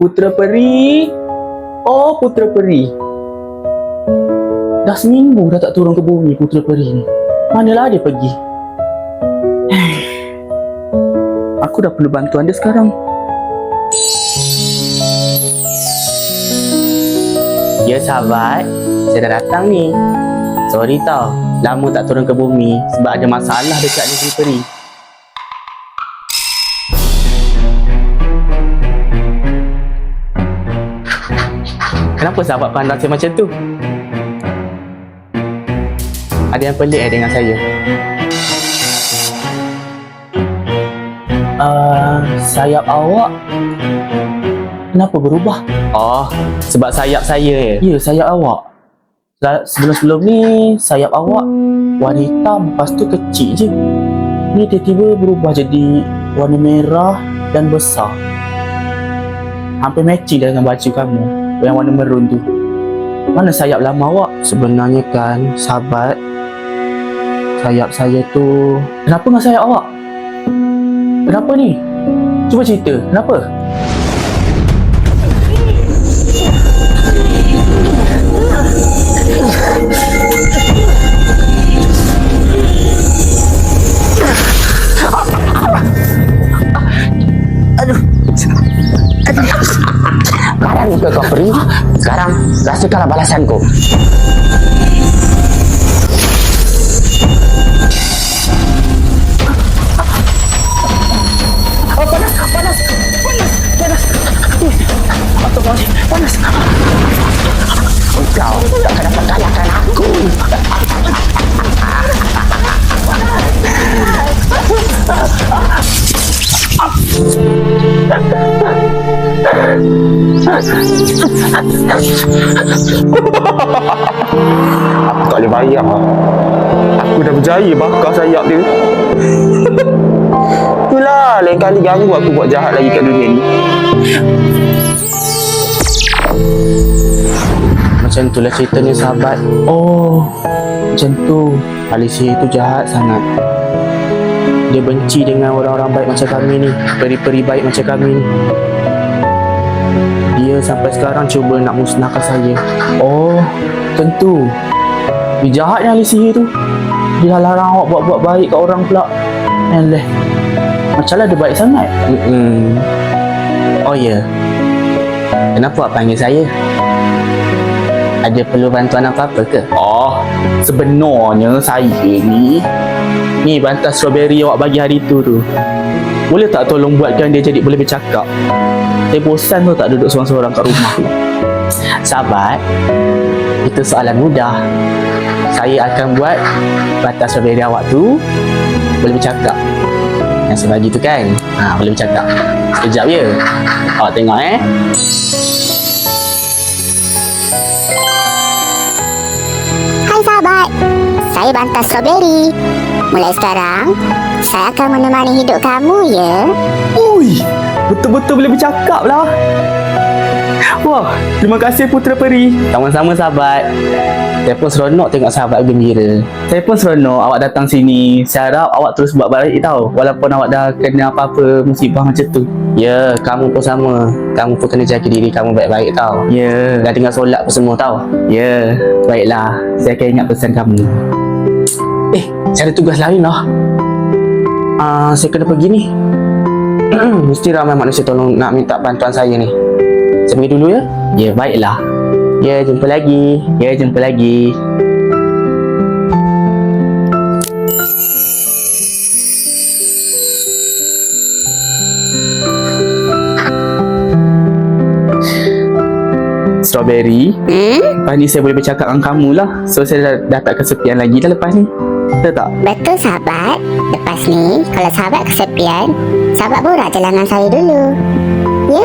Putera Peri. Oh, Putera Peri. Dah seminggu dah tak turun ke bumi Putera Peri ni. Manalah dia pergi? Aku dah perlu bantuan dia sekarang. Ya sahabat, saya dah datang ni. Sorry tau, lama tak turun ke bumi sebab ada masalah dekat negeri Peri. Kenapa sahabat pandang saya macam tu? Ada yang pelik dengan saya? Sayap awak kenapa berubah? Oh, sebab sayap saya. Ya, sayap awak. Sebelum-sebelum ni sayap awak warna hitam, lepas tu kecil je. Ni tiba-tiba berubah jadi warna merah dan besar. Hampir matching dengan baju kamu yang warna merun tu. Mana sayap lama awak? Sebenarnya kan, sahabat, sayap saya tu... Kenapa dengan sayap awak? Kenapa ni? Cuba cerita, kenapa? Aduh. Marah muka kau Peri. Sekarang rasakanlah balasanku. Oh, panas. Panas. Kau takkan dapat kalahkan aku. Aku tak boleh bayar. Aku dah berjaya bakar sayap dia. Itulah, lain kali ganggu aku buat jahat lagi kat dunia ni. Macam itulah ceritanya sahabat. Oh, macam tu. Alicia itu jahat sangat. Dia benci dengan orang-orang baik macam kami ni, peri-peri baik macam kami ni. Dia sampai sekarang cuba nak musnahkan saya. Oh, tentu. Dia jahatnya Alicia tu. Dia larang awak buat-buat baik kat orang pula. Alah, macamlah dia baik sangat. Oh ya, kenapa awak panggil saya? Ada perlu bantuan apa-apa ke? Oh, sebenarnya saya ni bantal strawberry awak bagi hari tu. Boleh tak tolong buatkan dia jadi boleh bercakap? Saya bosan tu tak duduk seorang-seorang kat rumah. Sahabat, itu soalan mudah. Saya akan buat bantal strawberry awak tu boleh bercakap. Yang saya bagi tu kan, boleh bercakap. Sekejap ya. Awak tengok Hai sahabat, saya bantal strawberry. Mulai sekarang, saya akan menemani hidup kamu ya. Ui, betul-betul boleh bercakap lah. Wah, terima kasih Putera Peri. Sama-sama sahabat. Saya pun seronok tengok sahabat gembira. Saya pun seronok awak datang sini. Saya harap awak terus buat baik tau. Walaupun awak dah kena apa-apa musibah macam tu. Ya, kamu pun sama. Kamu pun kena jaga diri kamu baik-baik tau. Ya, dah tinggal solat pun semua tau. Ya, baiklah. Saya akan ingat pesan kamu. Saya ada tugas lain lah. Saya kena pergi ni. Mesti ramai manusia tolong nak minta bantuan saya ni. Saya pergi dulu ya. Ya, baiklah. Ya, jumpa lagi. Strawberry, lepas ni saya boleh bercakap dengan kamu lah. So saya dah tak kesepian lagi dah lepas ni. Betul tak? Betul sahabat. Lepas ni, kalau sahabat kesepian, sahabat borak je dengan saya dulu. Ya?